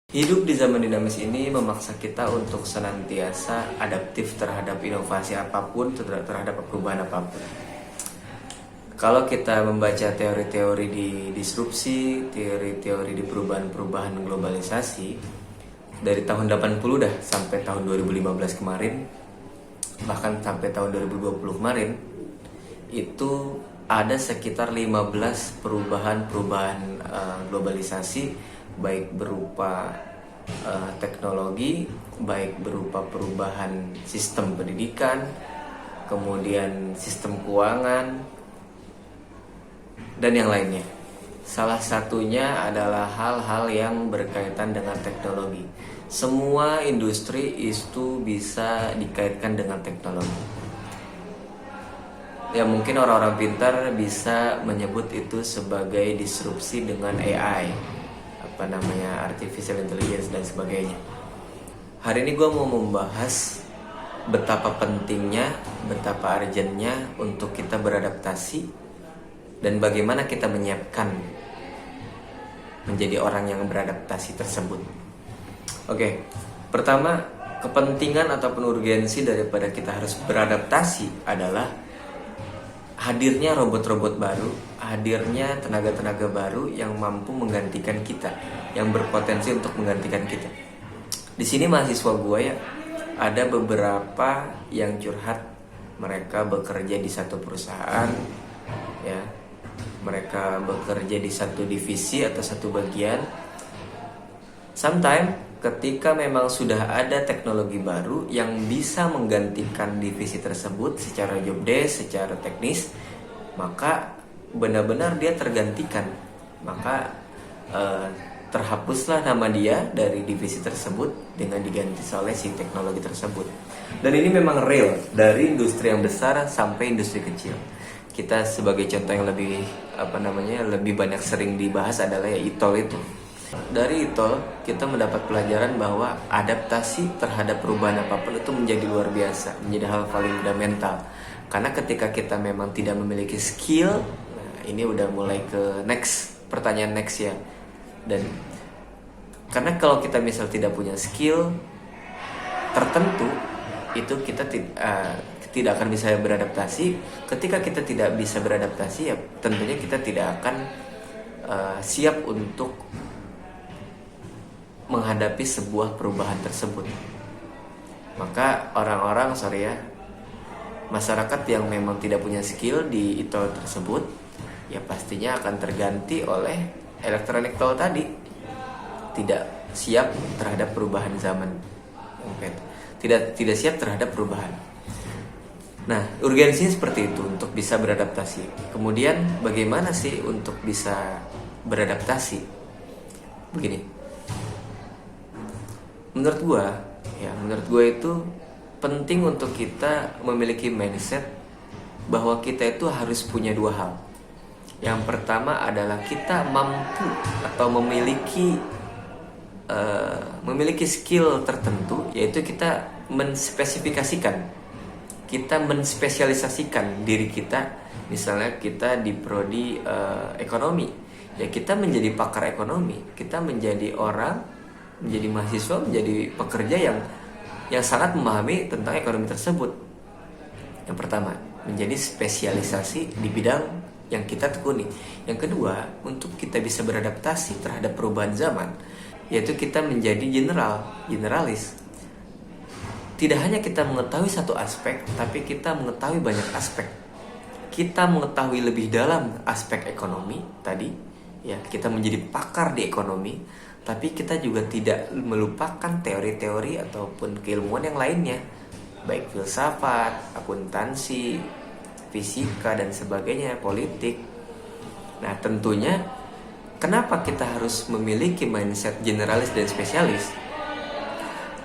Hidup di zaman dinamis ini memaksa kita untuk senantiasa adaptif terhadap inovasi apapun, terhadap perubahan apapun. Kalau kita membaca teori-teori di disrupsi, teori-teori di perubahan-perubahan globalisasi, dari tahun 80 dah sampai tahun 2015 kemarin, bahkan sampai tahun 2020 kemarin, itu ada sekitar 15 perubahan-perubahan globalisasi, baik berupa teknologi, baik berupa perubahan sistem pendidikan, kemudian sistem keuangan, dan yang lainnya. Salah satunya adalah hal-hal yang berkaitan dengan teknologi. Semua industri itu bisa dikaitkan dengan teknologi. Ya mungkin orang-orang pintar bisa menyebut itu sebagai disrupsi dengan AI, artificial intelligence dan sebagainya. Hari ini gue mau membahas betapa pentingnya, betapa urgentnya untuk kita beradaptasi dan bagaimana kita menyiapkan menjadi orang yang beradaptasi tersebut. Oke, pertama, kepentingan ataupun urgensi daripada kita harus beradaptasi adalah hadirnya robot-robot baru, hadirnya tenaga-tenaga baru yang mampu menggantikan kita, yang berpotensi untuk menggantikan kita. Di sini mahasiswa gue ya, ada beberapa yang curhat, mereka bekerja di satu perusahaan, ya, mereka bekerja di satu divisi atau satu bagian. Sometimes ketika memang sudah ada teknologi baru yang bisa menggantikan divisi tersebut secara job desk, secara teknis, maka benar-benar dia tergantikan. Maka terhapuslah nama dia dari divisi tersebut dengan diganti oleh si teknologi tersebut. Dan ini memang real dari industri yang besar sampai industri kecil. Kita sebagai contoh yang lebih banyak sering dibahas adalah ya e-tol itu. Dari e-tol kita mendapat pelajaran bahwa adaptasi terhadap perubahan apapun itu menjadi luar biasa, menjadi hal paling fundamental. Karena ketika kita memang tidak memiliki skill, ini udah mulai ke pertanyaan next ya. Dan karena kalau kita misal tidak punya skill tertentu, itu kita tidak akan bisa beradaptasi. Ketika kita tidak bisa beradaptasi, ya tentunya kita tidak akan siap untuk menghadapi sebuah perubahan tersebut. Maka masyarakat yang memang tidak punya skill di e-tol tersebut, ya pastinya akan terganti oleh elektronik tol tadi. Tidak siap terhadap perubahan zaman, tidak siap terhadap perubahan. Nah, urgensinya seperti itu untuk bisa beradaptasi. Kemudian bagaimana sih untuk bisa beradaptasi? Begini, menurut gue itu penting untuk kita memiliki mindset bahwa kita itu harus punya dua hal. Yang pertama adalah kita mampu atau memiliki skill tertentu, yaitu kita menspesialisasikan diri kita. Misalnya kita di prodi ekonomi, ya kita menjadi pakar ekonomi, kita menjadi mahasiswa, menjadi pekerja yang sangat memahami tentang ekonomi tersebut. Yang pertama, menjadi spesialisasi di bidang yang kita tekuni. Yang kedua, untuk kita bisa beradaptasi terhadap perubahan zaman, yaitu kita menjadi generalis. Tidak hanya kita mengetahui satu aspek, tapi kita mengetahui banyak aspek. Kita mengetahui lebih dalam aspek ekonomi tadi, ya, kita menjadi pakar di ekonomi, tapi kita juga tidak melupakan teori-teori ataupun keilmuan yang lainnya, baik filsafat, akuntansi, fisika dan sebagainya, politik. Nah, tentunya kenapa kita harus memiliki mindset generalis dan spesialis?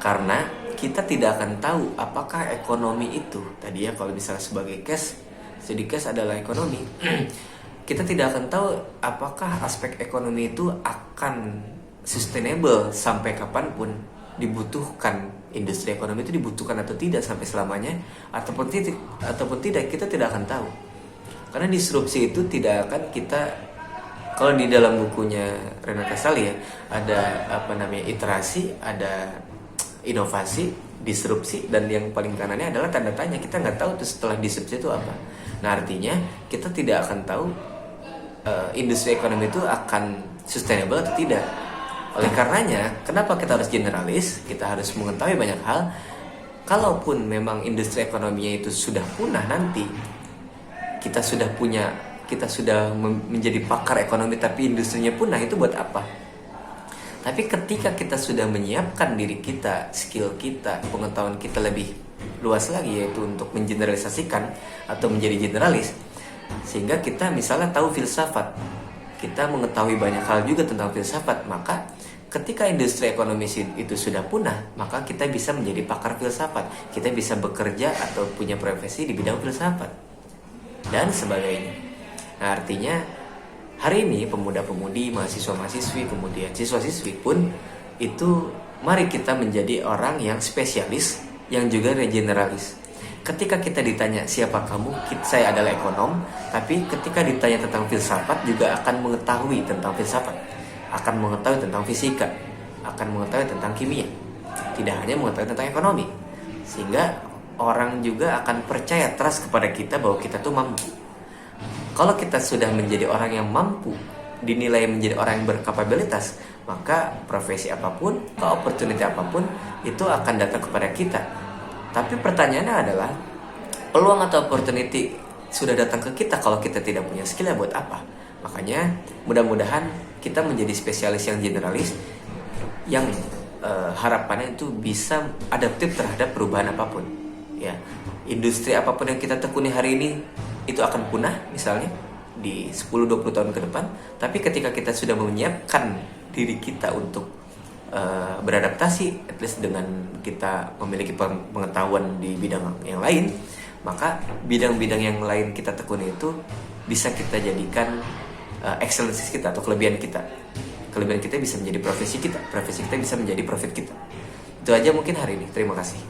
Karena kita tidak akan tahu apakah ekonomi itu tadi ya, kalau misalnya sebagai studi case adalah ekonomi. Kita tidak akan tahu apakah aspek ekonomi itu akan sustainable sampai kapanpun, dibutuhkan industri ekonomi itu dibutuhkan atau tidak sampai selamanya, ataupun tidak, kita tidak akan tahu. Karena disrupsi itu tidak akan kita Kalau di dalam bukunya Renan Casali ya, ada apa namanya, iterasi, ada inovasi, disrupsi, dan yang paling kanannya adalah tanda tanya. Kita nggak tahu tuh setelah disrupsi itu apa. Nah artinya kita tidak akan tahu industri ekonomi itu akan sustainable atau tidak. Oleh karenanya, kenapa kita harus generalis? Kita harus mengetahui banyak hal. Kalaupun memang industri ekonominya itu sudah punah nanti, kita sudah menjadi pakar ekonomi tapi industrinya punah, itu buat apa? Tapi ketika kita sudah menyiapkan diri kita, skill kita, pengetahuan kita lebih luas lagi, yaitu untuk mengeneralisasikan atau menjadi generalis, sehingga kita misalnya tahu filsafat, kita mengetahui banyak hal juga tentang filsafat, maka ketika industri ekonomi itu sudah punah, maka kita bisa menjadi pakar filsafat, kita bisa bekerja atau punya profesi di bidang filsafat dan sebagainya. Nah artinya hari ini pemuda-pemudi, mahasiswa-mahasiswi, kemudian siswa-siswi pun itu, mari kita menjadi orang yang spesialis, yang juga regeneralis. Ketika kita ditanya siapa kamu, saya adalah ekonom. Tapi ketika ditanya tentang filsafat, juga akan mengetahui tentang filsafat, akan mengetahui tentang fisika, akan mengetahui tentang kimia, tidak hanya mengetahui tentang ekonomi. Sehingga orang juga akan percaya, trust kepada kita bahwa kita tuh mampu. Kalau kita sudah menjadi orang yang mampu, dinilai menjadi orang yang berkapabilitas, maka profesi apapun, opportunity apapun itu akan datang kepada kita. Tapi pertanyaannya adalah, peluang atau opportunity sudah datang ke kita, kalau kita tidak punya skill, ya buat apa? Makanya mudah-mudahan kita menjadi spesialis yang generalis, yang harapannya itu bisa adaptif terhadap perubahan apapun. Ya, industri apapun yang kita tekuni hari ini itu akan punah misalnya di 10-20 tahun ke depan. Tapi ketika kita sudah menyiapkan diri kita untuk beradaptasi, at least dengan kita memiliki pengetahuan di bidang yang lain, maka bidang-bidang yang lain kita tekuni itu bisa kita jadikan excellences kita atau kelebihan kita. Kelebihan kita bisa menjadi profesi kita bisa menjadi profit kita. Itu aja mungkin hari ini. Terima kasih.